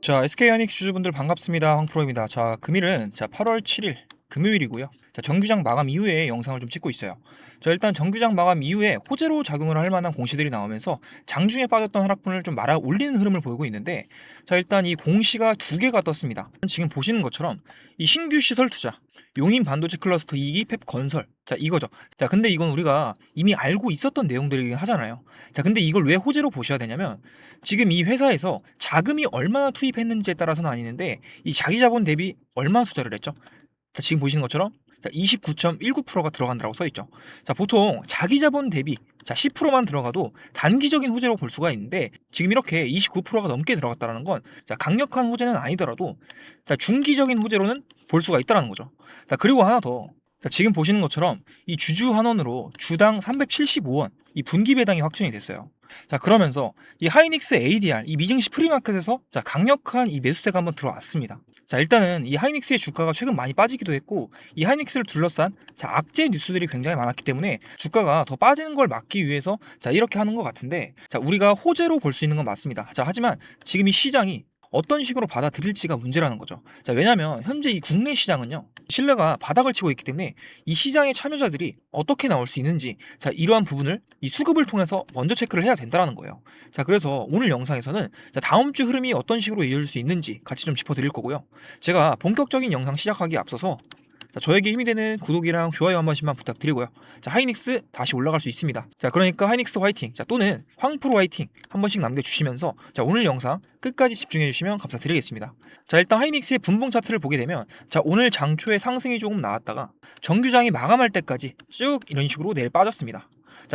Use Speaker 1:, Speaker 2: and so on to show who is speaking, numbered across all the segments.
Speaker 1: 자, SK하이닉스 주주분들 반갑습니다. 황프로입니다. 자, 금일은 8월 7일 금요일이고요. 자, 정규장 마감 이후에 영상을 좀 찍고 있어요. 자, 일단 정규장 마감 이후에 호재로 작용을 할 만한 공시들이 나오면서 장중에 빠졌던 하락분을 좀 말아 올리는 흐름을 보이고 있는데, 자, 일단 이 공시가 두 개가 떴습니다. 지금 보시는 것처럼 이 신규 시설 투자, 용인 반도체 클러스터 2기 팹 건설, 자, 이거죠. 자, 근데 이건 우리가 이미 알고 있었던 내용들이긴 하잖아요. 자, 근데 이걸 왜 호재로 보셔야 되냐면, 지금 이 회사에서 자금이 얼마나 투입했는지에 따라서는 아니는데, 이 자기 자본 대비 얼마 투자를 했죠? 자, 지금 보시는 것처럼 29.19%가 들어간다고 써 있죠. 자, 보통 자기 자본 대비 10%만 들어가도 단기적인 호재로 볼 수가 있는데, 지금 이렇게 29%가 넘게 들어갔다는 건 강력한 호재는 아니더라도 중기적인 호재로는 볼 수가 있다는 거죠. 자, 그리고 하나 더. 자, 지금 보시는 것처럼 이 주주 환원으로 주당 375원 이 분기 배당이 확정이 됐어요. 자, 그러면서 이 하이닉스 ADR 이 미증시 프리마켓에서 강력한 이 매수세가 한번 들어왔습니다. 자, 일단은 이 하이닉스의 주가가 최근 많이 빠지기도 했고, 이 하이닉스를 둘러싼 악재 뉴스들이 굉장히 많았기 때문에 주가가 더 빠지는 걸 막기 위해서 이렇게 하는 것 같은데, 우리가 호재로 볼 수 있는 건 맞습니다. 자, 하지만 지금 이 시장이 어떤 식으로 받아들일지가 문제라는 거죠. 자, 왜냐면 현재 이 국내 시장은요, 신뢰가 바닥을 치고 있기 때문에 이 시장의 참여자들이 어떻게 나올 수 있는지, 이러한 부분을 이 수급을 통해서 먼저 체크를 해야 된다는 거예요. 자, 그래서 오늘 영상에서는 다음 주 흐름이 어떤 식으로 이어질 수 있는지 같이 좀 짚어드릴 거고요. 제가 본격적인 영상 시작하기에 앞서서 저에게 힘이 되는 구독이랑 좋아요 한 번씩만 부탁드리고요. 하이닉스 다시 올라갈 수 있습니다. 그러니까 하이닉스 화이팅, 또는 황프로 화이팅 한 번씩 남겨주시면서 오늘 영상 끝까지 집중해주시면 감사드리겠습니다. 일단 하이닉스의 분봉 차트를 보게 되면 오늘 장초에 상승이 조금 나왔다가 정규장이 마감할 때까지 쭉 이런 식으로 내일 빠졌습니다.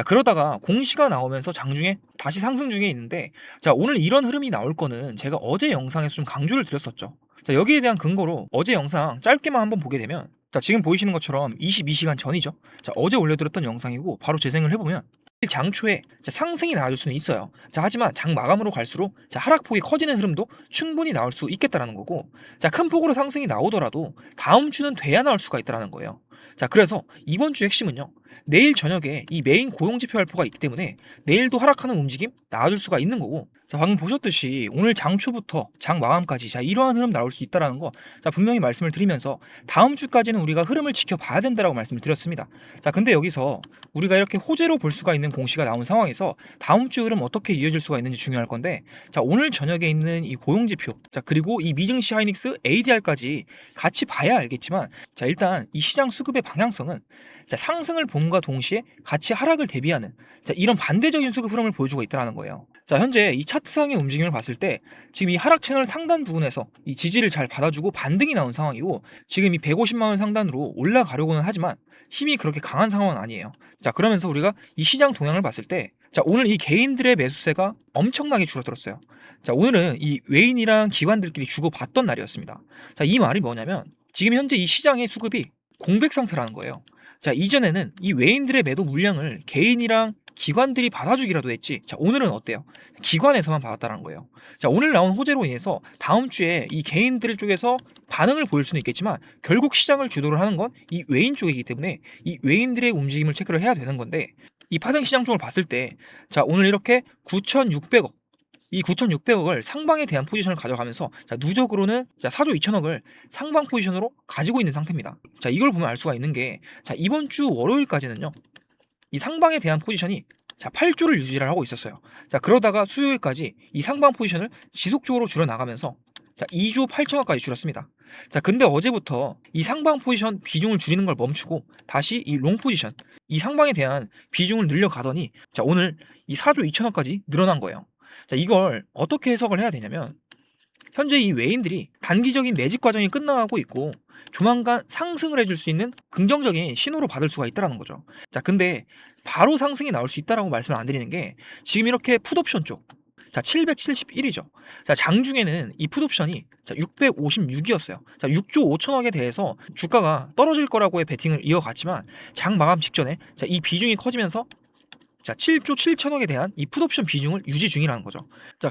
Speaker 1: 그러다가 공시가 나오면서 장중에 다시 상승 중에 있는데, 오늘 이런 흐름이 나올 거는 제가 어제 영상에서 좀 강조를 드렸었죠. 여기에 대한 근거로 어제 영상 짧게만 한번 보게 되면, 지금 보이시는 것처럼 22시간 전이죠. 어제 올려드렸던 영상이고, 바로 재생을 해보면 장초에 상승이 나와줄 수는 있어요. 하지만 장 마감으로 갈수록 하락폭이 커지는 흐름도 충분히 나올 수 있겠다라는 거고, 큰 폭으로 상승이 나오더라도 다음 주는 돼야 나올 수가 있다라는 거예요. 그래서 이번 주 핵심은요, 내일 저녁에 이 메인 고용지표 발표가 있기 때문에 내일도 하락하는 움직임 나와줄 수가 있는 거고, 방금 보셨듯이 오늘 장초부터 장 마감까지 이러한 흐름 나올 수 있다라는 거 분명히 말씀을 드리면서, 다음 주까지는 우리가 흐름을 지켜봐야 된다라고 말씀을 드렸습니다. 근데 여기서 우리가 이렇게 호재로 볼 수가 있는 공시가 나온 상황에서 다음 주 흐름 어떻게 이어질 수가 있는지 중요할 건데, 오늘 저녁에 있는 이 고용지표, 그리고 이 미증시 하이닉스 ADR까지 같이 봐야 알겠지만, 일단 이 시장 수급의 방향성은 상승을 봄과 동시에 같이 하락을 대비하는 이런 반대적인 수급 흐름을 보여주고 있다는 거예요. 현재 이 차트상의 움직임을 봤을 때 지금 이 하락 채널 상단 부분에서 이 지지를 잘 받아주고 반등이 나온 상황이고, 지금 이 150만원 상단으로 올라가려고는 하지만 힘이 그렇게 강한 상황은 아니에요. 그러면서 우리가 이 시장 동향을 봤을 때, 오늘 이 개인들의 매수세가 엄청나게 줄어들었어요. 오늘은 이 외인이랑 기관들끼리 주고받던 날이었습니다. 이 말이 뭐냐면, 지금 현재 이 시장의 수급이 공백 상태라는 거예요. 이전에는 이 외인들의 매도 물량을 개인이랑 기관들이 받아주기라도 했지, 오늘은 어때요? 기관에서만 받았다는 거예요. 오늘 나온 호재로 인해서 다음 주에 이 개인들 쪽에서 반응을 보일 수는 있겠지만, 결국 시장을 주도를 하는 건 이 외인 쪽이기 때문에 이 외인들의 움직임을 체크를 해야 되는 건데, 이 파생 시장 쪽을 봤을 때 오늘 이렇게 9,600억, 이 9,600억을 상방에 대한 포지션을 가져가면서 누적으로는 4조 2천억을 상방 포지션으로 가지고 있는 상태입니다. 이걸 보면 알 수가 있는 게, 이번 주 월요일까지는요, 이 상방에 대한 포지션이 8조를 유지를 하고 있었어요. 그러다가 수요일까지 이 상방 포지션을 지속적으로 줄여나가면서 2조 8천억까지 줄였습니다. 근데 어제부터 이 상방 포지션 비중을 줄이는 걸 멈추고 다시 이 롱 포지션, 이 상방에 대한 비중을 늘려가더니 오늘 이 4조 2천억까지 늘어난 거예요. 이걸 어떻게 해석을 해야 되냐면, 현재 이 외인들이 단기적인 매집 과정이 끝나가고 있고 조만간 상승을 해줄 수 있는 긍정적인 신호로 받을 수가 있다는 거죠. 근데 바로 상승이 나올 수 있다라고 말씀을 안 드리는 게, 지금 이렇게 풋옵션 쪽 771이죠. 장중에는 이 풋옵션이 656이었어요. 6조 5천억에 대해서 주가가 떨어질 거라고의 베팅을 이어갔지만, 장 마감 직전에 이 비중이 커지면서 7조 7천억에 대한 이 풋옵션 비중을 유지 중이라는 거죠.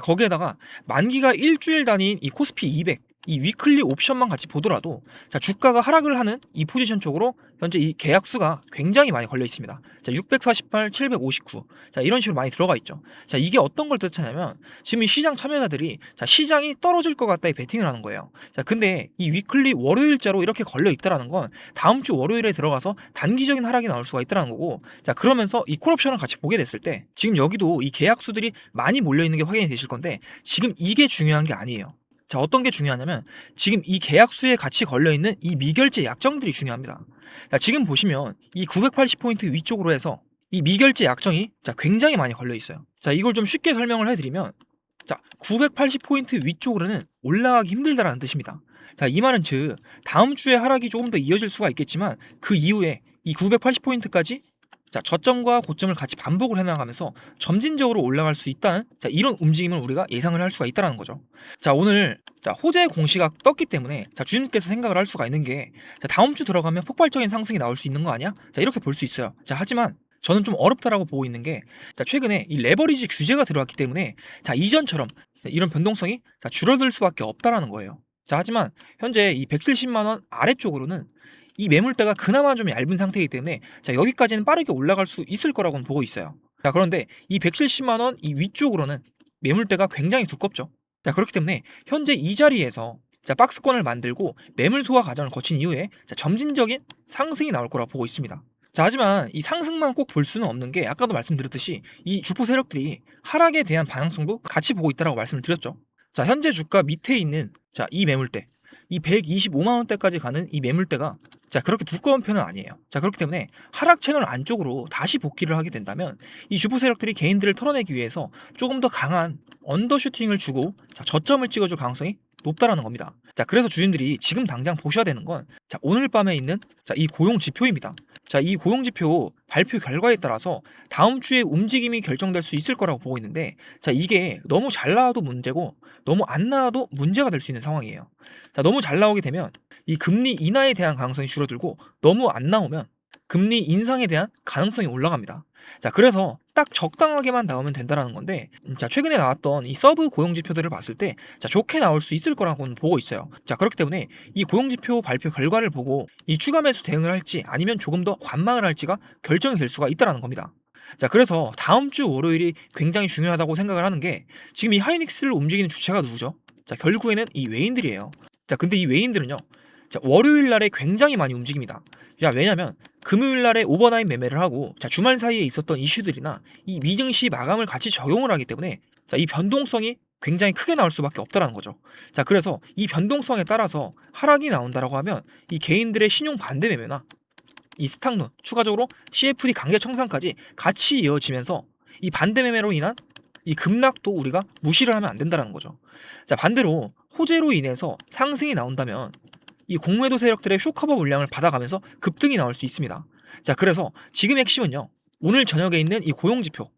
Speaker 1: 거기에다가 만기가 일주일 단위인 이 코스피 200, 이 위클리 옵션만 같이 보더라도 자, 주가가 하락을 하는 이 포지션 쪽으로 현재 이 계약수가 굉장히 많이 걸려 있습니다. 자, 648, 759. 자, 이런 식으로 많이 들어가 있죠. 자, 이게 어떤 걸 뜻하냐면 지금 이 시장 참여자들이 자, 시장이 떨어질 것 같다 이 베팅을 하는 거예요. 자, 근데 이 위클리 월요일자로 이렇게 걸려 있다라는 건 다음 주 월요일에 들어가서 단기적인 하락이 나올 수가 있다라는 거고, 자, 그러면서 이 콜옵션을 같이 보게 됐을 때 지금 여기도 이 계약수들이 많이 몰려 있는 게 확인이 되실 건데 지금 이게 중요한 게 아니에요. 자, 어떤 게 중요하냐면 지금 이 계약수에 같이 걸려있는 이 미결제 약정들이 중요합니다. 자, 지금 보시면 이 980포인트 위쪽으로 해서 이 미결제 약정이 자, 굉장히 많이 걸려있어요. 자, 이걸 좀 쉽게 설명을 해드리면 자, 980포인트 위쪽으로는 올라가기 힘들다라는 뜻입니다. 자, 이 말은 즉 다음 주에 하락이 조금 더 이어질 수가 있겠지만 그 이후에 이 980포인트까지 자, 저점과 고점을 같이 반복을 해나가면서 점진적으로 올라갈 수 있다는 자, 이런 움직임을 우리가 예상을 할 수가 있다는 거죠. 자, 오늘 자, 호재 공시가 떴기 때문에 자, 주님께서 생각을 할 수가 있는 게 자, 다음 주 들어가면 폭발적인 상승이 나올 수 있는 거 아니야? 자, 이렇게 볼 수 있어요. 자, 하지만 저는 좀 어렵다라고 보고 있는 게 자, 최근에 이 레버리지 규제가 들어왔기 때문에 자, 이전처럼 자, 이런 변동성이 자, 줄어들 수밖에 없다라는 거예요. 자, 하지만 현재 이 170만 원 아래쪽으로는 이 매물대가 그나마 좀 얇은 상태이기 때문에 자, 여기까지는 빠르게 올라갈 수 있을 거라고는 보고 있어요. 자, 그런데 이 170만 원 이 위쪽으로는 매물대가 굉장히 두껍죠. 자, 그렇기 때문에 현재 이 자리에서 자, 박스권을 만들고 매물 소화 과정을 거친 이후에 자, 점진적인 상승이 나올 거라고 보고 있습니다. 자, 하지만 이 상승만 꼭 볼 수는 없는 게 아까도 말씀드렸듯이 이 주포 세력들이 하락에 대한 방향성도 같이 보고 있다라고 말씀을 드렸죠. 자, 현재 주가 밑에 있는 자, 이 매물대 이 125만 원대까지 가는 이 매물대가 자, 그렇게 두꺼운 편은 아니에요. 자, 그렇기 때문에 하락 채널 안쪽으로 다시 복귀를 하게 된다면 이 주포 세력들이 개인들을 털어내기 위해서 조금 더 강한 언더슈팅을 주고 자, 저점을 찍어줄 가능성이 높다라는 겁니다. 자, 그래서 주인들이 지금 당장 보셔야 되는 건 자, 오늘 밤에 있는 자, 이 고용 지표입니다. 자, 이 고용 지표 발표 결과에 따라서 다음 주에 움직임이 결정될 수 있을 거라고 보고 있는데 자, 이게 너무 잘 나와도 문제고 너무 안 나와도 문제가 될 수 있는 상황이에요. 자, 너무 잘 나오게 되면 이 금리 인하에 대한 가능성이 줄어들고 너무 안 나오면 금리 인상에 대한 가능성이 올라갑니다. 자, 그래서 딱 적당하게만 나오면 된다라는 건데 자, 최근에 나왔던 이 서브 고용 지표들을 봤을 때 자, 좋게 나올 수 있을 거라고는 보고 있어요. 자, 그렇기 때문에 이 고용 지표 발표 결과를 보고 이 추가 매수 대응을 할지 아니면 조금 더 관망을 할지가 결정이 될 수가 있다라는 겁니다. 자, 그래서 다음 주 월요일이 굉장히 중요하다고 생각을 하는 게 지금 이 하이닉스를 움직이는 주체가 누구죠? 자, 결국에는 이 외인들이에요. 자, 근데 이 외인들은요. 자, 월요일 날에 굉장히 많이 움직입니다. 야, 왜냐면 금요일 날에 오버나잇 매매를 하고 자, 주말 사이에 있었던 이슈들이나 이 미증시 마감을 같이 적용을 하기 때문에 자, 이 변동성이 굉장히 크게 나올 수밖에 없다라는 거죠. 자, 그래서 이 변동성에 따라서 하락이 나온다라고 하면 이 개인들의 신용 반대 매매나 이 스탁론, 추가적으로 CFD 강제 청산까지 같이 이어지면서 이 반대 매매로 인한 이 급락도 우리가 무시를 하면 안 된다라는 거죠. 자, 반대로 호재로 인해서 상승이 나온다면 이 공매도 세력들의 쇼커버 물량을 받아가면서 급등이 나올 수 있습니다. 자, 그래서 지금 핵심은요. 오늘 저녁에 있는 이 고용지표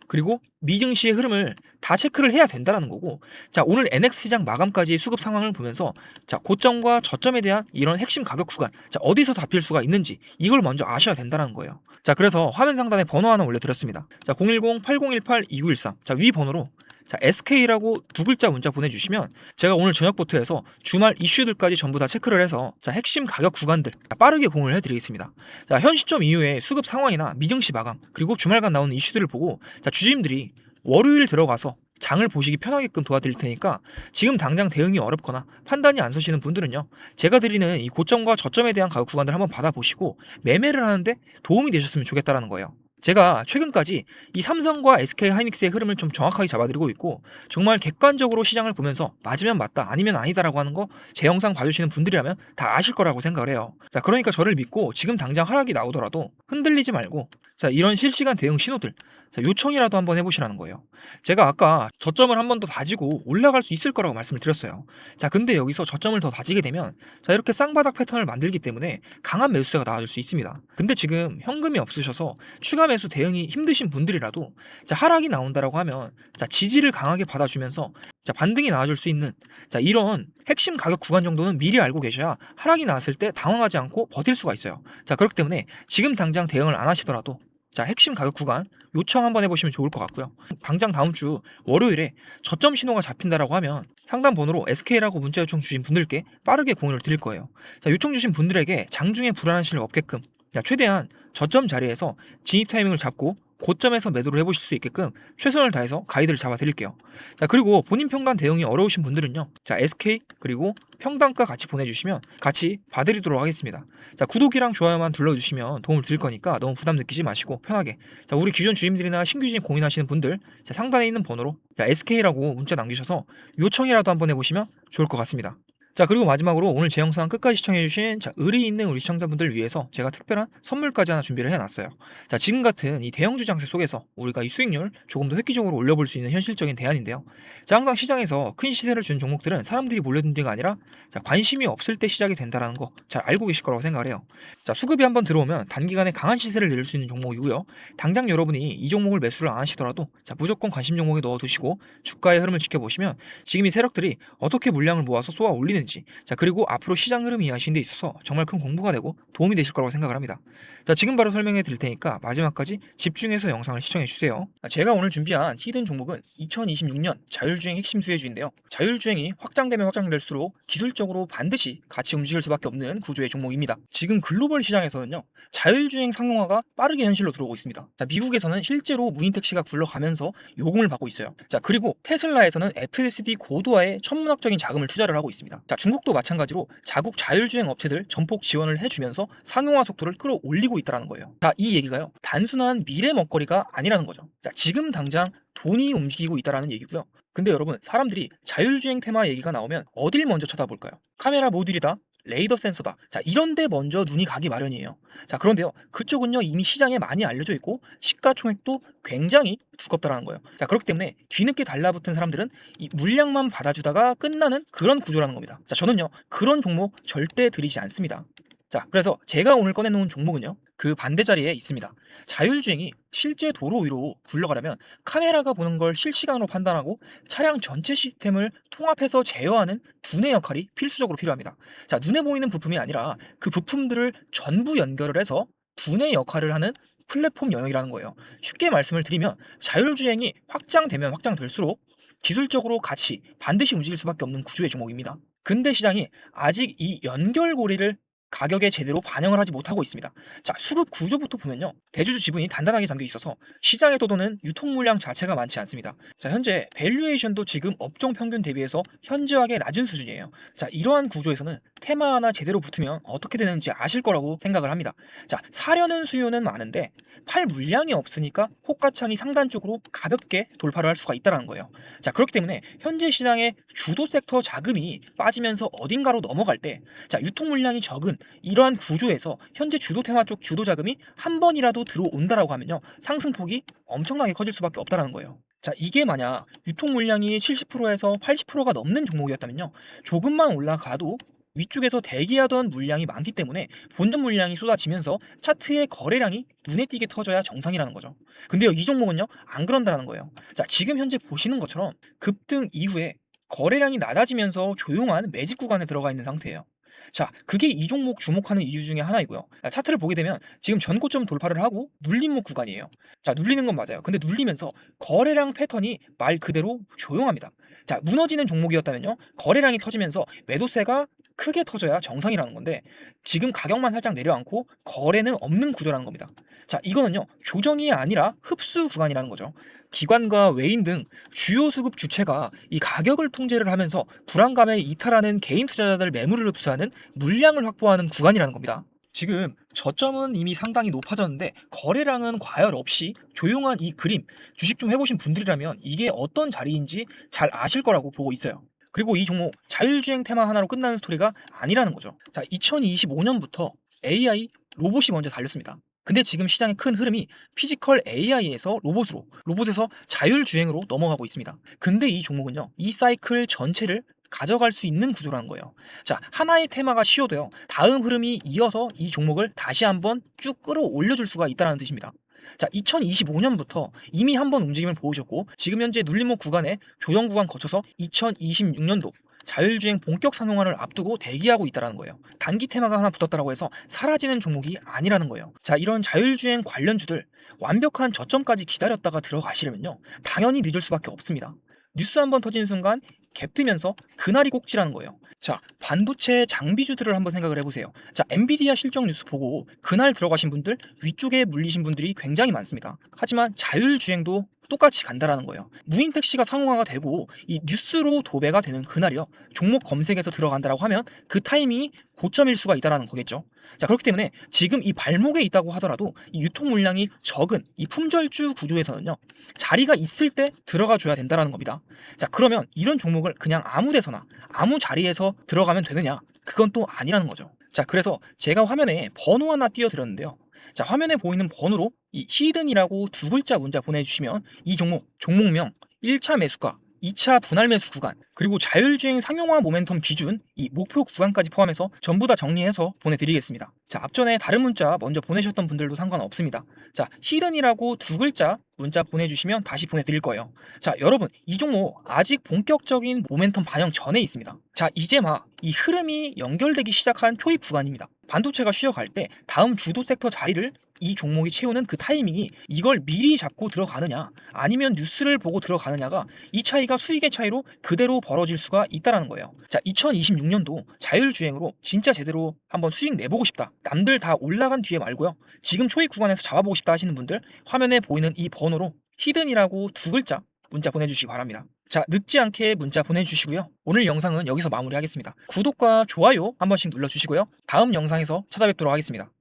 Speaker 1: 그리고 미증시의 흐름을 다 체크를 해야 된다는 거고 자, 오늘 NX 시장 마감까지의 수급 상황을 보면서 자, 고점과 저점에 대한 이런 핵심 가격 구간 자, 어디서 잡힐 수가 있는지 이걸 먼저 아셔야 된다는 거예요. 자, 그래서 화면 상단에 번호 하나 올려드렸습니다. 자, 010-8018-2913 자, 위 번호로 자, SK라고 두 글자 문자 보내주시면 제가 오늘 저녁부터 주말 이슈들까지 전부 다 체크를 해서 자, 핵심 가격 구간들 빠르게 공유를 해드리겠습니다. 자, 현 시점 이후에 수급 상황이나 미증시 마감 그리고 주말간 나오는 이슈들을 보고 자, 주주님들이 월요일 들어가서 장을 보시기 편하게끔 도와드릴 테니까 지금 당장 대응이 어렵거나 판단이 안 서시는 분들은요 제가 드리는 이 고점과 저점에 대한 가격 구간들 한번 받아보시고 매매를 하는데 도움이 되셨으면 좋겠다라는 거예요. 제가 최근까지 이 삼성과 SK 하이닉스의 흐름을 좀 정확하게 잡아드리고 있고 정말 객관적으로 시장을 보면서 맞으면 맞다 아니면 아니다라고 하는 거 제 영상 봐주시는 분들이라면 다 아실 거라고 생각을 해요. 자, 그러니까 저를 믿고 지금 당장 하락이 나오더라도 흔들리지 말고 자, 이런 실시간 대응 신호들 자, 요청이라도 한번 해보시라는 거예요. 제가 아까 저점을 한 번 더 다지고 올라갈 수 있을 거라고 말씀을 드렸어요. 자, 근데 여기서 저점을 더 다지게 되면 자, 이렇게 쌍바닥 패턴을 만들기 때문에 강한 매수세가 나와줄 수 있습니다. 근데 지금 현금이 없으셔서 추가 매수 대응이 힘드신 분들이라도 자, 하락이 나온다라고 하면 자, 지지를 강하게 받아주면서 자, 반등이 나와줄 수 있는 자, 이런 핵심 가격 구간 정도는 미리 알고 계셔야 하락이 나왔을 때 당황하지 않고 버틸 수가 있어요. 자, 그렇기 때문에 지금 당장 대응을 안 하시더라도 자, 핵심 가격 구간 요청 한번 해보시면 좋을 것 같고요. 당장 다음 주 월요일에 저점 신호가 잡힌다라고 하면 상담 번호로 SK라고 문자 요청 주신 분들께 빠르게 공유를 드릴 거예요. 자, 요청 주신 분들에게 장중에 불안하실 일 없게끔 최대한 저점 자리에서 진입 타이밍을 잡고 고점에서 매도를 해보실 수 있게끔 최선을 다해서 가이드를 잡아 드릴게요. 자, 그리고 본인 평단 대응이 어려우신 분들은요, 자, SK 그리고 평단가 같이 보내주시면 같이 봐드리도록 하겠습니다. 자, 구독이랑 좋아요만 눌러주시면 도움을 드릴 거니까 너무 부담 느끼지 마시고 편하게, 자, 우리 기존 주임들이나 신규 주임 고민하시는 분들, 자, 상단에 있는 번호로 SK라고 문자 남기셔서 요청이라도 한번 해보시면 좋을 것 같습니다. 자, 그리고 마지막으로 오늘 제 영상 끝까지 시청해주신 의리 있는 우리 시청자분들 위해서 제가 특별한 선물까지 하나 준비를 해놨어요. 자, 지금 같은 이 대형주 장세 속에서 우리가 이 수익률 조금 더 획기적으로 올려볼 수 있는 현실적인 대안인데요. 자, 항상 시장에서 큰 시세를 준 종목들은 사람들이 몰려든 데가 아니라 관심이 없을 때 시작이 된다는 거 잘 알고 계실 거라고 생각을 해요. 자, 수급이 한번 들어오면 단기간에 강한 시세를 내릴 수 있는 종목이고요. 당장 여러분이 이 종목을 매수를 안 하시더라도 무조건 관심 종목에 넣어두시고 주가의 흐름을 지켜보시면 지금 이 세력들이 어떻게 물량을 모아서 쏘아 올리는, 자, 그리고 앞으로 시장 흐름 이해하시는 데 있어서 정말 큰 공부가 되고 도움이 되실 거라고 생각을 합니다. 자, 지금 바로 설명해 드릴 테니까 마지막까지 집중해서 영상을 시청해 주세요. 제가 오늘 준비한 히든 종목은 2026년 자율주행 핵심 수혜주인데요. 자율주행이 확장되면 확장될수록 기술적으로 반드시 같이 움직일 수밖에 없는 구조의 종목입니다. 지금 글로벌 시장에서는요, 자율주행 상용화가 빠르게 현실로 들어오고 있습니다. 자, 미국에서는 실제로 무인 택시가 굴러가면서 요금을 받고 있어요. 자, 그리고 테슬라에서는 FSD 고도화에 천문학적인 자금을 투자를 하고 있습니다. 자, 중국도 마찬가지로 자국 자율주행 업체들 전폭 지원을 해주면서 상용화 속도를 끌어올리고 있다는 거예요. 자, 이 얘기가요, 단순한 미래 먹거리가 아니라는 거죠. 자, 지금 당장 돈이 움직이고 있다는 얘기고요. 근데 여러분, 사람들이 자율주행 테마 얘기가 나오면 어딜 먼저 쳐다볼까요? 카메라 모듈이다, 레이더 센서다, 자, 이런데 먼저 눈이 가기 마련이에요. 자, 그런데요, 그쪽은요 이미 시장에 많이 알려져 있고 시가총액도 굉장히 두껍다라는 거예요. 자, 그렇기 때문에 뒤늦게 달라붙은 사람들은 이 물량만 받아주다가 끝나는 그런 구조라는 겁니다. 자, 저는요 그런 종목 절대 들이지 않습니다. 자, 그래서 제가 오늘 꺼내놓은 종목은요, 그 반대 자리에 있습니다. 자율주행이 실제 도로 위로 굴러가려면 카메라가 보는 걸 실시간으로 판단하고 차량 전체 시스템을 통합해서 제어하는 두뇌 역할이 필수적으로 필요합니다. 자, 눈에 보이는 부품이 아니라 그 부품들을 전부 연결을 해서 두뇌 역할을 하는 플랫폼 영역이라는 거예요. 쉽게 말씀을 드리면 자율주행이 확장되면 확장될수록 기술적으로 같이 반드시 움직일 수밖에 없는 구조의 종목입니다. 근데 시장이 아직 이 연결고리를 가격에 제대로 반영을 하지 못하고 있습니다. 자, 수급 구조부터 보면요, 대주주 지분이 단단하게 잠겨 있어서 시장에 떠도는 유통 물량 자체가 많지 않습니다. 자, 현재 밸류에이션도 지금 업종 평균 대비해서 현저하게 낮은 수준이에요. 자, 이러한 구조에서는 테마 하나 제대로 붙으면 어떻게 되는지 아실 거라고 생각을 합니다. 자, 사려는 수요는 많은데 팔 물량이 없으니까 호가창이 상단 쪽으로 가볍게 돌파를 할 수가 있다는 거예요. 자, 그렇기 때문에 현재 시장의 주도 섹터 자금이 빠지면서 어딘가로 넘어갈 때, 자, 유통 물량이 적은 이러한 구조에서 현재 주도 테마 쪽 주도 자금이 한 번이라도 들어온다라고 하면요, 상승폭이 엄청나게 커질 수밖에 없다라는 거예요. 자, 이게 만약 유통 물량이 70%에서 80%가 넘는 종목이었다면요, 조금만 올라가도 위쪽에서 대기하던 물량이 많기 때문에 본전 물량이 쏟아지면서 차트의 거래량이 눈에 띄게 터져야 정상이라는 거죠. 근데요, 이 종목은요 안 그런다는 거예요. 자, 지금 현재 보시는 것처럼 급등 이후에 거래량이 낮아지면서 조용한 매집 구간에 들어가 있는 상태예요. 자, 그게 이 종목 주목하는 이유 중에 하나이고요. 차트를 보게 되면 지금 전고점 돌파를 하고 눌림목 구간이에요. 자, 눌리는 건 맞아요. 근데 눌리면서 거래량 패턴이 말 그대로 조용합니다. 자, 무너지는 종목이었다면요, 거래량이 터지면서 매도세가 크게 터져야 정상이라는 건데 지금 가격만 살짝 내려앉고 거래는 없는 구조라는 겁니다. 자, 이거는요 조정이 아니라 흡수 구간이라는 거죠. 기관과 외인 등 주요 수급 주체가 이 가격을 통제를 하면서 불안감에 이탈하는 개인 투자자들 매물을 흡수하는 물량을 확보하는 구간이라는 겁니다. 지금 저점은 이미 상당히 높아졌는데 거래량은 과열 없이 조용한 이 그림, 주식 좀 해보신 분들이라면 이게 어떤 자리인지 잘 아실 거라고 보고 있어요. 그리고 이 종목 자율주행 테마 하나로 끝나는 스토리가 아니라는 거죠. 자, 2025년부터 AI 로봇이 먼저 달렸습니다. 근데 지금 시장의 큰 흐름이 피지컬 AI에서 로봇에서 자율주행으로 넘어가고 있습니다. 근데 이 종목은요, 이 사이클 전체를 가져갈 수 있는 구조라는 거예요. 자, 하나의 테마가 쉬어도요, 다음 흐름이 이어서 이 종목을 다시 한번 쭉 끌어올려줄 수가 있다는 뜻입니다. 자, 2025년부터 이미 한번 움직임을 보여줬고 지금 현재 눌림목 구간에 조정 구간 거쳐서 2026년도 자율주행 본격 상용화를 앞두고 대기하고 있다는 거예요. 단기 테마가 하나 붙었다고 해서 사라지는 종목이 아니라는 거예요. 자, 이런 자율주행 관련주들 완벽한 저점까지 기다렸다가 들어가시려면요, 당연히 늦을 수밖에 없습니다. 뉴스 한번 터진 순간 갭 뜨면서 그날이 꼭지라는 거예요. 자, 반도체 장비주들을 한번 생각을 해보세요. 자, 엔비디아 실적 뉴스 보고 그날 들어가신 분들, 위쪽에 물리신 분들이 굉장히 많습니다. 하지만 자율주행도 똑같이 간다라는 거예요. 무인 택시가 상용화가 되고 이 뉴스로 도배가 되는 그날이요, 종목 검색에서 들어간다라고 하면 그 타이밍이 고점일 수가 있다라는 거겠죠. 자, 그렇기 때문에 지금 이 발목에 있다고 하더라도 이 유통 물량이 적은 이 품절주 구조에서는요, 자리가 있을 때 들어가 줘야 된다라는 겁니다. 자, 그러면 이런 종목을 그냥 아무 데서나 아무 자리에서 들어가면 되느냐? 그건 또 아니라는 거죠. 자, 그래서 제가 화면에 번호 하나 띄워드렸는데요. 자, 화면에 보이는 번호로 이 히든이라고 두 글자 문자 보내주시면 이 종목명 1차 매수가, 2차 분할 매수 구간, 그리고 자율주행 상용화 모멘텀 기준 이 목표 구간까지 포함해서 전부 다 정리해서 보내드리겠습니다. 자, 앞전에 다른 문자 먼저 보내셨던 분들도 상관없습니다. 자, 히든이라고 두 글자 문자 보내주시면 다시 보내드릴 거예요. 자, 여러분, 이 종목 아직 본격적인 모멘텀 반영 전에 있습니다. 자, 이제 막 이 흐름이 연결되기 시작한 초입 구간입니다. 반도체가 쉬어갈 때 다음 주도 섹터 자리를 이 종목이 채우는 그 타이밍이, 이걸 미리 잡고 들어가느냐 아니면 뉴스를 보고 들어가느냐가 이 차이가 수익의 차이로 그대로 벌어질 수가 있다는 거예요. 자, 2026년도 자율주행으로 진짜 제대로 한번 수익 내보고 싶다, 남들 다 올라간 뒤에 말고요, 지금 초입 구간에서 잡아보고 싶다 하시는 분들, 화면에 보이는 이 번호로 히든이라고 두 글자 문자 보내주시기 바랍니다. 자, 늦지 않게 문자 보내주시고요. 오늘 영상은 여기서 마무리하겠습니다. 구독과 좋아요 한 번씩 눌러주시고요. 다음 영상에서 찾아뵙도록 하겠습니다.